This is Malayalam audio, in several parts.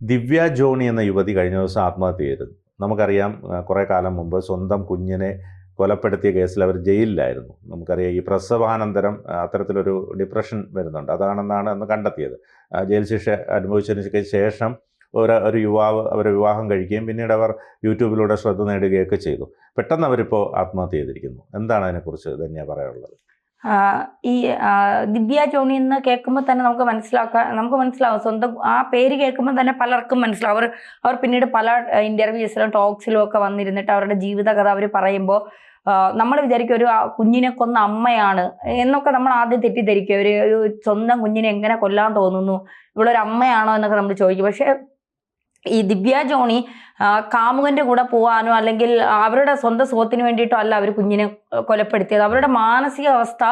ദിവ്യ ജോണി എന്ന യുവതി കഴിഞ്ഞ ദിവസം ആത്മഹത്യ ചെയ്തിരുന്നു. നമുക്കറിയാം, കുറേ കാലം മുമ്പ് സ്വന്തം കുഞ്ഞിനെ കൊലപ്പെടുത്തിയ കേസിൽ അവർ ജയിലിലായിരുന്നു. നമുക്കറിയാം, ഈ പ്രസവാനന്തരം അത്തരത്തിലൊരു ഡിപ്രഷൻ വരുന്നുണ്ട്. അതാണെന്നാണ് അന്ന് കണ്ടെത്തിയത്. ജയിൽ ശിക്ഷ അനുഭവിച്ചതിന് ശേഷം ഒരു യുവാവ് അവരെ വിവാഹം കഴിക്കുകയും പിന്നീട് അവർ യൂട്യൂബിലൂടെ ശ്രദ്ധ നേടുകയൊക്കെ ചെയ്തു. പെട്ടെന്ന് അവരിപ്പോൾ ആത്മഹത്യ ചെയ്തിരിക്കുന്നു. എന്താണ് അതിനെക്കുറിച്ച് തന്നെയാണ് പറയാനുള്ളത്? ഈ ദിവ്യ ജോണി എന്ന് കേൾക്കുമ്പോൾ തന്നെ നമുക്ക് മനസ്സിലാവും. സ്വന്തം ആ പേര് കേൾക്കുമ്പോൾ തന്നെ പലർക്കും മനസ്സിലാവും. അവർ പിന്നീട് പല ഇന്റർവ്യൂസിലും ടോക്സിലും ഒക്കെ വന്നിരുന്നിട്ട് അവരുടെ ജീവിതകഥ അവർ പറയുമ്പോൾ നമ്മൾ വിചാരിക്കും ഒരു കുഞ്ഞിനെ കൊന്ന അമ്മയാണ് എന്നൊക്കെ നമ്മൾ ആദ്യം തെറ്റിദ്ധരിക്കും. ഒരു സ്വന്തം കുഞ്ഞിനെ എങ്ങനെ കൊല്ലാൻ തോന്നുന്നു, ഇവളൊരു അമ്മയാണോ എന്നൊക്കെ നമ്മൾ ചോദിക്കും. പക്ഷെ ഈ ദിവ്യ ജോണി കാമുകന്റെ കൂടെ പോവാനോ അല്ലെങ്കിൽ അവരുടെ സ്വന്തം സുഖത്തിന് വേണ്ടിയിട്ടോ അല്ല അവർ കുഞ്ഞിനെ കൊലപ്പെടുത്തിയത്. അവരുടെ മാനസികാവസ്ഥ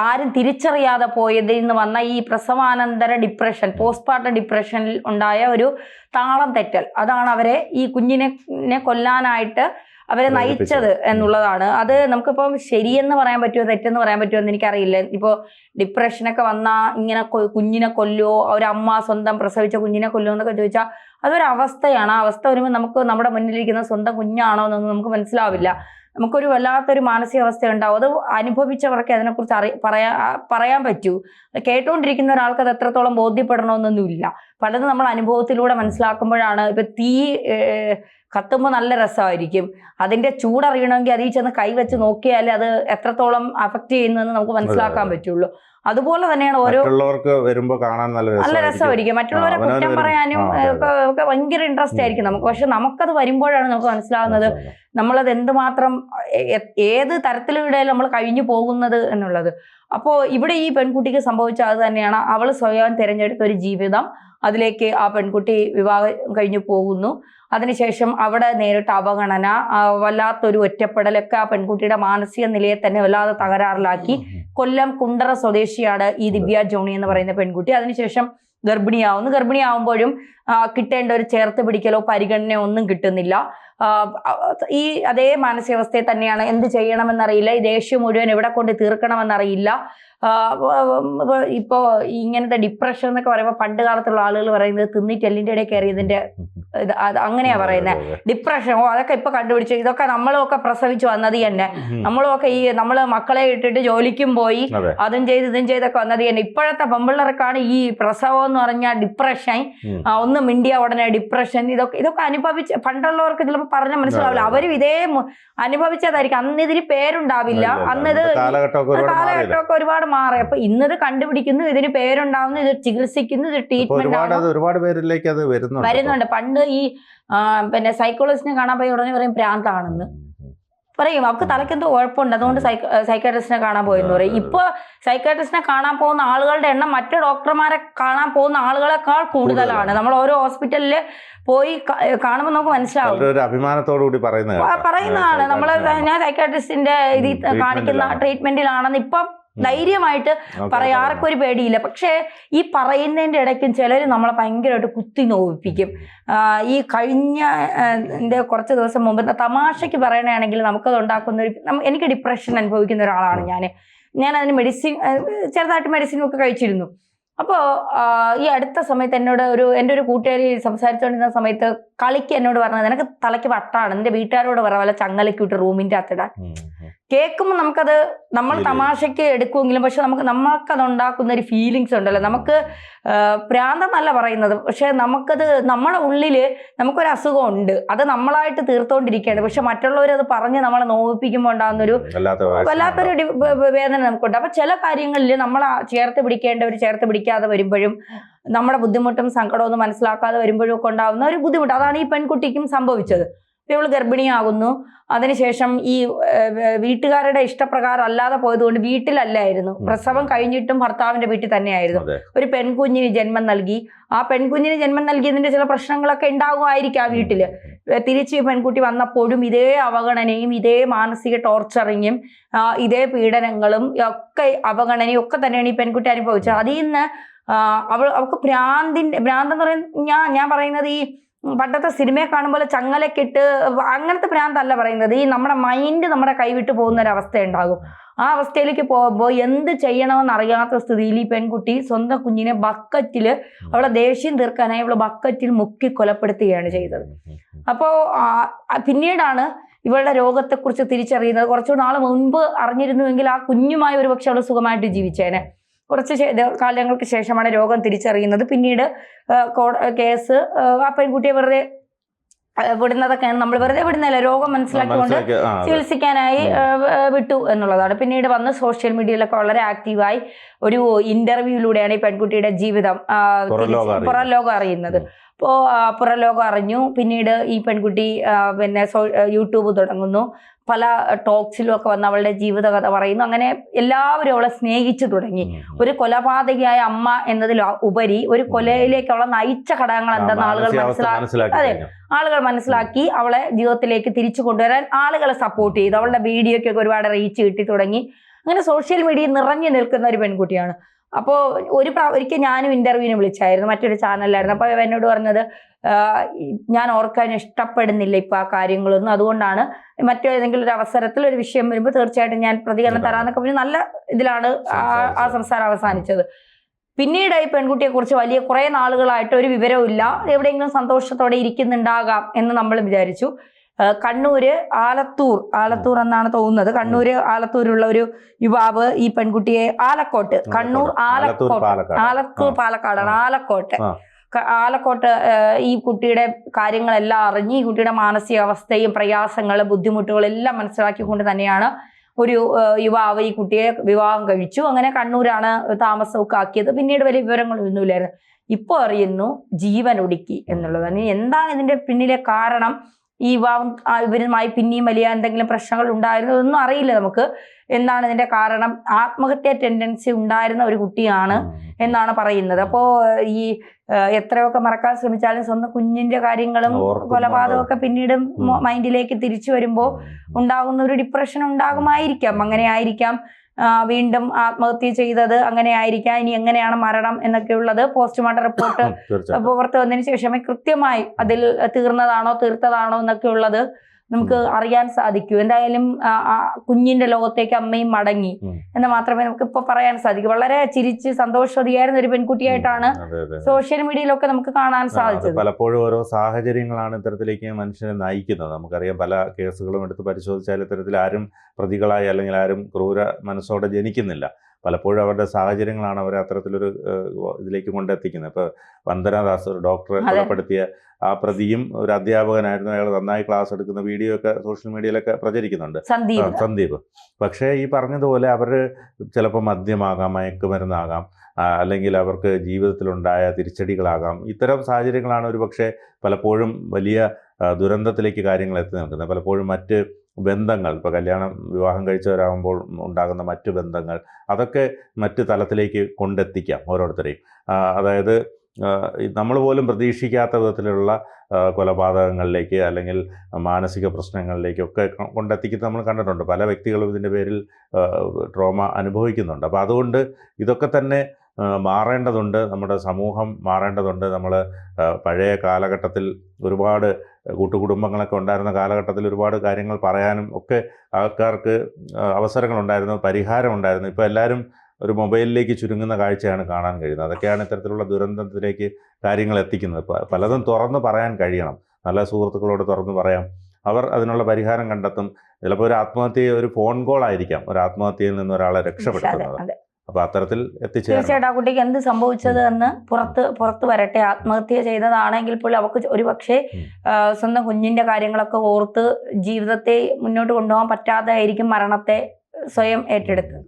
ആരും തിരിച്ചറിയാതെ പോയതിൽ നിന്ന് വന്ന ഈ പ്രസവാനന്തര ഡിപ്രഷൻ, പോസ്റ്റ്മോർട്ടം ഡിപ്രഷനിൽ ഉണ്ടായ ഒരു താളം തെറ്റൽ, അതാണ് അവരെ ഈ കുഞ്ഞിനെ കൊല്ലാനായിട്ട് അവരെ നയിച്ചത് എന്നുള്ളതാണ്. അത് നമുക്കിപ്പം ശരിയെന്ന് പറയാൻ പറ്റുമോ തെറ്റെന്ന് പറയാൻ പറ്റുമോ എന്ന് എനിക്കറിയില്ല. ഇപ്പോൾ ഡിപ്രഷനൊക്കെ വന്നാൽ ഇങ്ങനെ കുഞ്ഞിനെ കൊല്ലുമോ, ഒരമ്മ സ്വന്തം പ്രസവിച്ച കുഞ്ഞിനെ കൊല്ലുമോ എന്നൊക്കെ ചോദിച്ചാൽ അതൊരവസ്ഥയാണ്. ആ അവസ്ഥ വരുമ്പോൾ നമുക്ക് നമ്മുടെ മുന്നിലിരിക്കുന്ന സ്വന്തം കുഞ്ഞാണോ എന്നൊന്നും നമുക്ക് മനസ്സിലാവില്ല. നമുക്കൊരു വല്ലാത്തൊരു മാനസികാവസ്ഥ ഉണ്ടാവും. അത് അനുഭവിച്ചവർക്ക് അതിനെക്കുറിച്ച് പറയാൻ പറ്റൂ. കേട്ടുകൊണ്ടിരിക്കുന്ന ഒരാൾക്ക് അത് എത്രത്തോളം ബോധ്യപ്പെടണമെന്നൊന്നുമില്ല. പലതും നമ്മൾ അനുഭവത്തിലൂടെ മനസ്സിലാക്കുമ്പോഴാണ്. ഇപ്പം തീ കത്തുമ്പോൾ നല്ല രസമായിരിക്കും. അതിന്റെ ചൂടറിയണമെങ്കിൽ അതിൽ ചെന്ന് കൈവച്ച് നോക്കിയാൽ അത് എത്രത്തോളം അഫക്റ്റ് ചെയ്യുന്നതെന്ന് നമുക്ക് മനസ്സിലാക്കാൻ പറ്റുള്ളൂ. അതുപോലെ തന്നെയാണ് മറ്റുള്ളവർക്ക് വരുമ്പോൾ കാണാൻ നല്ല രസമായിരിക്കും. മറ്റുള്ളവരെ കുറ്റം പറയാനും ഒക്കെ ഭയങ്കര ഇൻട്രസ്റ്റ് ആയിരിക്കും നമുക്ക്. പക്ഷെ നമുക്കത് വരുമ്പോഴാണ് നമുക്ക് മനസ്സിലാവുന്നത് നമ്മളത് എന്തുമാത്രം ഏത് തരത്തിലൂടെയും നമ്മൾ കഴിഞ്ഞു പോകുന്നത് എന്നുള്ളത്. അപ്പോൾ ഇവിടെ ഈ പെൺകുട്ടിക്ക് സംഭവിച്ച അത് തന്നെയാണ്. അവൾ സ്വയം തിരഞ്ഞെടുത്ത ഒരു ജീവിതം, അതിലേക്ക് ആ പെൺകുട്ടി വിവാഹം കഴിഞ്ഞു പോകുന്നു. അതിനുശേഷം അവിടെ നേരിട്ട അവഗണന, വല്ലാത്തൊരു ഒറ്റപ്പെടലൊക്കെ ആ പെൺകുട്ടിയുടെ മാനസിക നിലയെ തന്നെ വല്ലാതെ തകരാറിലാക്കി. കൊല്ലം കുണ്ടറ സ്വദേശിയാണ് ഈ ദിവ്യ ജോണി എന്ന് പറയുന്ന പെൺകുട്ടി. അതിനുശേഷം ഗർഭിണിയാവുമ്പോഴും കിട്ടേണ്ട ഒരു ചേർത്ത് പിടിക്കലോ പരിഗണനയോ ഒന്നും കിട്ടുന്നില്ല. ഈ അതേ മാനസികാവസ്ഥയെ തന്നെയാണ്. എന്ത് ചെയ്യണമെന്നറിയില്ല. ഈ ദേഷ്യം മുഴുവൻ എവിടെ കൊണ്ട് തീർക്കണമെന്നറിയില്ല. ഇപ്പോ ഇങ്ങനത്തെ ഡിപ്രഷൻ എന്നൊക്കെ പറയുമ്പോൾ പണ്ട് കാലത്തുള്ള ആളുകൾ പറയുന്നത് തിന്നിട്ട് എല്ലിൻ്റെ ഇടയിൽ കയറിയതിന്റെ അങ്ങനെയാ പറയുന്നത്. ഡിപ്രഷൻ അതൊക്കെ ഇപ്പൊ കണ്ടുപിടിച്ചു. ഇതൊക്കെ നമ്മളുമൊക്കെ പ്രസവിച്ചു വന്നത് തന്നെ. നമ്മളുമൊക്കെ നമ്മള് മക്കളെ ഇട്ടിട്ട് ജോലിക്കും പോയി അതും ചെയ്ത് ഇതും ചെയ്തൊക്കെ വന്നത് തന്നെ. ഇപ്പോഴത്തെ പെമ്പിള്ളേർക്കാണ് ഈ പ്രസവം എന്ന് പറഞ്ഞാൽ ഡിപ്രഷൻ, ഒന്ന് മിണ്ടിയ ഉടനെ ഡിപ്രഷൻ. ഇതൊക്കെ അനുഭവിച്ച് പണ്ടുള്ളവർക്ക് ചിലപ്പോൾ പറഞ്ഞാൽ മനസ്സിലാവില്ല. അവരും ഇതേ അനുഭവിച്ചതായിരിക്കും. അന്ന് ഇതിന് പേരുണ്ടാവില്ല. അന്നത് കാലഘട്ടമൊക്കെ ഒരുപാട് മാറി. അപ്പൊ ഇന്നത് കണ്ടുപിടിക്കുന്നു, ഇതിന് പേരുണ്ടാവുന്നു, ഇത് ചികിത്സിക്കുന്നു, ഇത് ട്രീറ്റ്മെന്റ് ഒരുപാട് പേരിലേക്ക് അത് വരുന്നുണ്ട്. പണ്ട് ഈ പിന്നെ സൈക്കോളജിസ്റ്റിനെ കാണാൻ പോയി ഉടനെ പറയും ഭ്രാന്താണെന്ന് പറയും. അവർക്ക് തലക്കെന്തോ കുഴപ്പമുണ്ട്, അതുകൊണ്ട് സൈക്കാട്രിസ്റ്റിനെ കാണാൻ പോയെന്ന് പറയും. ഇപ്പൊ സൈക്കാട്രിസ്റ്റിനെ കാണാൻ പോകുന്ന ആളുകളുടെ എണ്ണം മറ്റു ഡോക്ടർമാരെ കാണാൻ പോകുന്ന ആളുകളെക്കാൾ കൂടുതലാണ്. നമ്മൾ ഓരോ ഹോസ്പിറ്റലില് പോയി കാണുമ്പോൾ നമുക്ക് മനസ്സിലാവും. അഭിമാനത്തോടുകൂടി പറയുന്നതാണ് നമ്മൾ, ഞാൻ സൈക്കാട്രിസ്റ്റിന്റെ ഇത് കാണിക്കുന്ന ട്രീറ്റ്മെന്റിലാണെന്ന് ഇപ്പം ധൈര്യമായിട്ട് പറയാം. ആർക്കും ഒരു പേടിയില്ല. പക്ഷേ ഈ പറയുന്നതിൻ്റെ ഇടയ്ക്കും ചിലർ നമ്മളെ ഭയങ്കരമായിട്ട് കുത്തി നോവിപ്പിക്കും. ഈ കുറച്ച് ദിവസം മുമ്പ് തമാശയ്ക്ക് പറയണമെങ്കിൽ നമുക്കത് ഉണ്ടാക്കുന്ന എനിക്ക് ഡിപ്രഷൻ അനുഭവിക്കുന്ന ഒരാളാണ് ഞാൻ അതിന് ചെറുതായിട്ട് മെഡിസിനൊക്കെ കഴിച്ചിരുന്നു. അപ്പോൾ ഈ അടുത്ത സമയത്ത് എൻ്റെ ഒരു കൂട്ടുകാരി സംസാരിച്ചുകൊണ്ടിരുന്ന സമയത്ത് കളിക്ക് എന്നോട് പറഞ്ഞത്, നിനക്ക് തലയ്ക്ക് വട്ടാണ്, നിന്റെ വീട്ടുകാരോട് പറ വല്ല ചങ്ങലയ്ക്ക് വിട്ട് റൂമിൻ്റെ അകത്തിടാൻ. കേൾക്കുമ്പോൾ നമ്മൾ തമാശയ്ക്ക് എടുക്കുമെങ്കിലും പക്ഷെ നമുക്കത് ഉണ്ടാക്കുന്ന ഒരു ഫീലിങ്സ് ഉണ്ടല്ലോ. നമുക്ക് ഭ്രാന്തെന്നല്ല പറയുന്നത്, പക്ഷെ നമുക്കത് നമ്മുടെ ഉള്ളിൽ നമുക്കൊരു അസുഖമുണ്ട്, അത് നമ്മളായിട്ട് തീർത്തോണ്ടിരിക്കുകയാണ്. പക്ഷെ മറ്റുള്ളവരത് പറഞ്ഞ് നമ്മളെ നോവിപ്പിക്കുമ്പോൾ ഉണ്ടാകുന്നൊരു വല്ലാത്തൊരു വേദന നമുക്കുണ്ട്. അപ്പൊ ചില കാര്യങ്ങളിൽ നമ്മൾ ചേർത്ത് പിടിക്കേണ്ടവർ ചേർത്ത് പിടിക്കാതെ വരുമ്പോഴും നമ്മുടെ ബുദ്ധിമുട്ടും സങ്കടമൊന്നും മനസ്സിലാക്കാതെ വരുമ്പോഴും ഒക്കെ ഉണ്ടാകുന്ന ഒരു ബുദ്ധിമുട്ട്, അതാണ് ഈ പെൺകുട്ടിക്കും സംഭവിച്ചത്. ഇവൾ ഗർഭിണിയാകുന്നു. അതിനുശേഷം ഈ വീട്ടുകാരുടെ ഇഷ്ടപ്രകാരം അല്ലാതെ പോയതുകൊണ്ട് വീട്ടിലല്ലായിരുന്നു, പ്രസവം കഴിഞ്ഞിട്ടും ഭർത്താവിന്റെ വീട്ടിൽ തന്നെയായിരുന്നു. ഒരു പെൺകുഞ്ഞിന് ജന്മം നൽകി. ആ പെൺകുഞ്ഞിന് ജന്മം നൽകിയതിന്റെ ചില പ്രശ്നങ്ങളൊക്കെ ഉണ്ടാകുമായിരിക്കും ആ വീട്ടില്. തിരിച്ച് പെൺകുട്ടി വന്നപ്പോഴും ഇതേ അവഗണനയും ഇതേ മാനസിക ടോർച്ചറിങ്ങും ഇതേ പീഡനങ്ങളും ഒക്കെ അവഗണനയും ഒക്കെ തന്നെയാണ് ഈ പെൺകുട്ടി അനുഭവിച്ചത്. അതിൽ നിന്ന് അവൾക്ക് ഭ്രാന്തെന്ന് പറയുന്നത് ഞാൻ പറയുന്നത് ഈ പണ്ടത്തെ സിനിമയെ കാണുമ്പോൾ ചങ്ങലക്കിട്ട് അങ്ങനത്തെ ഭ്രാന്തല്ല പറയുന്നത്. ഈ നമ്മുടെ മൈൻഡ് നമ്മുടെ കൈവിട്ട് പോകുന്ന ഒരവസ്ഥ ഉണ്ടാകും. ആ അവസ്ഥയിലേക്ക് പോകുമ്പോൾ എന്ത് ചെയ്യണമെന്ന് അറിയാത്ത സ്ഥിതിയിൽ ഈ പെൺകുട്ടി സ്വന്തം കുഞ്ഞിനെ ബക്കറ്റിൽ, അവളെ ദേഷ്യം തീർക്കാനായി അവള് ബക്കറ്റിൽ മുക്കി കൊലപ്പെടുത്തുകയാണ് ചെയ്തത്. അപ്പോൾ പിന്നീടാണ് ഇവളുടെ രോഗത്തെക്കുറിച്ച് തിരിച്ചറിയുന്നത്. കുറച്ചു നാൾ മുൻപ് അറിഞ്ഞിരുന്നുവെങ്കിൽ ആ കുഞ്ഞുമായി ഒരുപക്ഷെ അവൾ സുഖമായിട്ട് ജീവിച്ചേനെ. കുറച്ച് കാലങ്ങൾക്ക് ശേഷമാണ് രോഗം തിരിച്ചറിയുന്നത്. പിന്നീട് കേസ് ആ പെൺകുട്ടിയെ വെറുതെ വിടുന്നതൊക്കെയാണ്. നമ്മൾ വെറുതെ വിടുന്നതല്ല, രോഗം മനസ്സിലാക്കിക്കൊണ്ട് ചികിത്സിക്കാനായി വിട്ടു എന്നുള്ളതാണ്. പിന്നീട് വന്ന് സോഷ്യൽ മീഡിയയിലൊക്കെ വളരെ ആക്റ്റീവായി ഒരു ഇന്റർവ്യൂയിലൂടെയാണ് ഈ പെൺകുട്ടിയുടെ ജീവിതം പുറം ലോകം അറിയുന്നത്. അപ്പോൾ പുറം ലോകം അറിഞ്ഞു. പിന്നീട് ഈ പെൺകുട്ടി പിന്നെ യൂട്യൂബ് തുടങ്ങുന്നു. പല ടോക്സിലും ഒക്കെ വന്ന് അവളുടെ ജീവിതകഥ പറയുന്നു. അങ്ങനെ എല്ലാവരും അവളെ സ്നേഹിച്ചു തുടങ്ങി. ഒരു കൊലപാതകയായ അമ്മ എന്നതിൽ ഉപരി ഒരു കൊലയിലേക്ക് അവളെ നയിച്ച ഘടകങ്ങൾ എന്തെന്ന് ആളുകൾ മനസ്സിലാക്കി അവളെ ജീവിതത്തിലേക്ക് തിരിച്ചു കൊണ്ടുവരാൻ ആളുകളെ സപ്പോർട്ട് ചെയ്തു. അവളുടെ വീഡിയോയ്ക്കൊക്കെ ഒരുപാട് റീച്ച് കിട്ടി തുടങ്ങി. അങ്ങനെ സോഷ്യൽ മീഡിയ നിറഞ്ഞു നിൽക്കുന്ന ഒരു പെൺകുട്ടിയാണ്. അപ്പോൾ ഒരിക്കൽ ഞാനും ഇന്റർവ്യൂവിന് വിളിച്ചായിരുന്നു, മറ്റൊരു ചാനലിലായിരുന്നു. അപ്പോൾ എന്നോട് പറഞ്ഞത്, ഞാൻ ഓർക്കാൻ ഇഷ്ടപ്പെടുന്നില്ല ഇപ്പൊ ആ കാര്യങ്ങളൊന്നും, അതുകൊണ്ടാണ് മറ്റേതെങ്കിലും ഒരു അവസരത്തിൽ ഒരു വിഷയം വരുമ്പോൾ തീർച്ചയായിട്ടും ഞാൻ പ്രതികരണം തരാന്നൊക്കെ പറഞ്ഞ് നല്ല ഇതിലാണ് ആ സംസാരം അവസാനിച്ചത്. പിന്നീട് ഈ പെൺകുട്ടിയെ കുറിച്ച് വലിയ കുറെ നാളുകളായിട്ട് ഒരു വിവരവും ഇല്ല. എവിടെയെങ്കിലും സന്തോഷത്തോടെ ഇരിക്കുന്നുണ്ടാകാം എന്ന് നമ്മൾ വിചാരിച്ചു. കണ്ണൂര് ആലത്തൂർ എന്നാണ് തോന്നുന്നത്. കണ്ണൂര് ആലത്തൂരുള്ള ഒരു യുവാവ് ഈ പെൺകുട്ടിയെ കണ്ണൂർ പാലക്കാടാണ് ആലക്കോട്ട് ഈ കുട്ടിയുടെ കാര്യങ്ങളെല്ലാം അറിഞ്ഞ് ഈ കുട്ടിയുടെ മാനസികാവസ്ഥയും പ്രയാസങ്ങളും ബുദ്ധിമുട്ടുകളും എല്ലാം മനസ്സിലാക്കിക്കൊണ്ട് തന്നെയാണ് ഒരു യുവാവ് ഈ കുട്ടിയെ വിവാഹം കഴിച്ചു. അങ്ങനെ കണ്ണൂരാണ് താമസമൊക്കെ ആക്കിയത്. പിന്നീട് വലിയ വിവരങ്ങളൊന്നുമില്ലായിരുന്നു. ഇപ്പോൾ അറിയുന്നു ജീവൻ ഒടുക്കി എന്നുള്ളതാണ്. എന്താണ് ഇതിന്റെ പിന്നിലെ കാരണം? ഈ വിവാഹം ഇവരുമായി പിന്നെയും വലിയ എന്തെങ്കിലും പ്രശ്നങ്ങൾ ഉണ്ടായിരുന്നു, ഇതൊന്നും അറിയില്ല നമുക്ക്. എന്താണ് ഇതിന്റെ കാരണം? ആത്മഹത്യ ടെൻഡൻസി ഉണ്ടായിരുന്ന ഒരു കുട്ടിയാണ് എന്നാണ് പറയുന്നത്. അപ്പോ ഈ എത്രയൊക്കെ മറക്കാൻ ശ്രമിച്ചാലും സ്വന്തം കുഞ്ഞിന്റെ കാര്യങ്ങളും കൊലപാതകമൊക്കെ പിന്നീട് മൈൻഡിലേക്ക് തിരിച്ചു വരുമ്പോൾ ഉണ്ടാകുന്ന ഒരു ഡിപ്രഷൻ ഉണ്ടാകുമായിരിക്കാം. അങ്ങനെ ആയിരിക്കാം വീണ്ടും ആത്മഹത്യ ചെയ്തത്, അങ്ങനെ ആയിരിക്കാം. ഇനി എങ്ങനെയാണ് മരണം എന്നൊക്കെ ഉള്ളത് പോസ്റ്റ്മോർട്ടം റിപ്പോർട്ട് പുറത്തു വന്നതിന് ശേഷമേ കൃത്യമായി അതിൽ തീർത്തതാണോ എന്നൊക്കെ ഉള്ളത് നമുക്ക് അറിയാൻ സാധിക്കൂ. എന്തായാലും കുഞ്ഞിന്റെ ലോകത്തേക്ക് അമ്മയും മടങ്ങി എന്ന് മാത്രമേ നമുക്ക് ഇപ്പൊ പറയാൻ സാധിക്കൂ. വളരെ ചിരിച്ച് സന്തോഷവതിയായിരുന്ന ഒരു പെൺകുട്ടിയായിട്ടാണ് സോഷ്യൽ മീഡിയയിലൊക്കെ നമുക്ക് കാണാൻ സാധിച്ചത്. പലപ്പോഴും ഓരോ സാഹചര്യങ്ങളാണ് ഇത്തരത്തിലേക്ക് മനുഷ്യനെ നയിക്കുന്നത്. നമുക്കറിയാം, പല കേസുകളും എടുത്ത് പരിശോധിച്ചാൽ ഇത്തരത്തിൽ ആരും പ്രതികളായി അല്ലെങ്കിൽ ആരും ക്രൂര മനസ്സോടെ ജനിക്കുന്നില്ല. പലപ്പോഴും അവരുടെ സാഹചര്യങ്ങളാണ് അവരെ അത്തരത്തിലൊരു ഇതിലേക്ക് കൊണ്ടെത്തിക്കുന്നത്. ഇപ്പോൾ വന്ദനാദാസ്, ഒരു ഡോക്ടറെ കൊലപ്പെടുത്തിയ ആ പ്രതിയും ഒരു അധ്യാപകനായിരുന്നു. അയാൾ നന്നായി ക്ലാസ് എടുക്കുന്ന വീഡിയോ ഒക്കെ സോഷ്യൽ മീഡിയയിലൊക്കെ പ്രചരിക്കുന്നുണ്ട്, സന്ദീപ്. പക്ഷേ ഈ പറഞ്ഞതുപോലെ അവർ ചിലപ്പോൾ മദ്യമാകാം, മയക്കുമരുന്നാകാം, അല്ലെങ്കിൽ അവർക്ക് ജീവിതത്തിലുണ്ടായ തിരിച്ചടികളാകാം. ഇത്തരം സാഹചര്യങ്ങളാണ് ഒരു പക്ഷേ പലപ്പോഴും വലിയ ദുരന്തത്തിലേക്ക് കാര്യങ്ങൾ എത്തി നിൽക്കുന്നത്. പലപ്പോഴും മറ്റ് ബന്ധങ്ങൾ, ഇപ്പോൾ വിവാഹം കഴിച്ചവരാകുമ്പോൾ ഉണ്ടാകുന്ന മറ്റു ബന്ധങ്ങൾ, അതൊക്കെ മറ്റ് തലത്തിലേക്ക് കൊണ്ടെത്തിക്കാം ഓരോരുത്തരെയും. അതായത് നമ്മൾ പോലും പ്രതീക്ഷിക്കാത്ത വിധത്തിലുള്ള കൊലപാതകങ്ങളിലേക്ക് അല്ലെങ്കിൽ മാനസിക പ്രശ്നങ്ങളിലേക്കൊക്കെ കൊണ്ടെത്തിക്കുന്നത് നമ്മൾ കണ്ടിട്ടുണ്ട്. പല വ്യക്തികളും ഇതിൻ്റെ പേരിൽ ട്രോമ അനുഭവിക്കുന്നുണ്ട്. അപ്പോൾ അതുകൊണ്ട് ഇതൊക്കെ തന്നെ മാറേണ്ടതുണ്ട്, നമ്മുടെ സമൂഹം മാറേണ്ടതുണ്ട്. നമ്മൾ പഴയ കാലഘട്ടത്തിൽ ഒരുപാട് കൂട്ടുകുടുംബങ്ങളൊക്കെ ഉണ്ടായിരുന്ന കാലഘട്ടത്തിൽ ഒരുപാട് കാര്യങ്ങൾ പറയാനും ഒക്കെ ആൾക്കാർക്ക് അവസരങ്ങളുണ്ടായിരുന്നു, പരിഹാരമുണ്ടായിരുന്നു. ഇപ്പോൾ എല്ലാവരും ഒരു മൊബൈലിലേക്ക് ചുരുങ്ങുന്ന കാഴ്ചയാണ് കാണാൻ കഴിയുന്നത്. അതൊക്കെയാണ് ഇത്തരത്തിലുള്ള ദുരന്തത്തിലേക്ക് കാര്യങ്ങൾ എത്തിക്കുന്നത്. പലതും തുറന്ന് പറയാൻ കഴിയണം, നല്ല സുഹൃത്തുക്കളോട് തുറന്ന് പറയാം, അവർ അതിനുള്ള പരിഹാരം കണ്ടെത്തും. ചിലപ്പോൾ ഒരു ആത്മഹത്യ ഒരു ഫോൺ കോൾ ആയിരിക്കാം ഒരു ആത്മഹത്യയിൽ നിന്ന് ഒരാളെ രക്ഷപ്പെടുത്തുന്നത്. അപ്പൊ അത്തരത്തിൽ തീർച്ചയായിട്ടും ആ കുട്ടിക്ക് എന്ത് സംഭവിച്ചത് എന്ന് പുറത്ത് വരട്ടെ. ആത്മഹത്യ ചെയ്തതാണെങ്കിൽ പോലും അവർക്ക് ഒരു പക്ഷേ സ്വന്തം കുഞ്ഞിന്റെ കാര്യങ്ങളൊക്കെ ഓർത്ത് ജീവിതത്തെ മുന്നോട്ട് കൊണ്ടുപോകാൻ പറ്റാതെ ആയിരിക്കും മരണത്തെ സ്വയം ഏറ്റെടുത്തത്.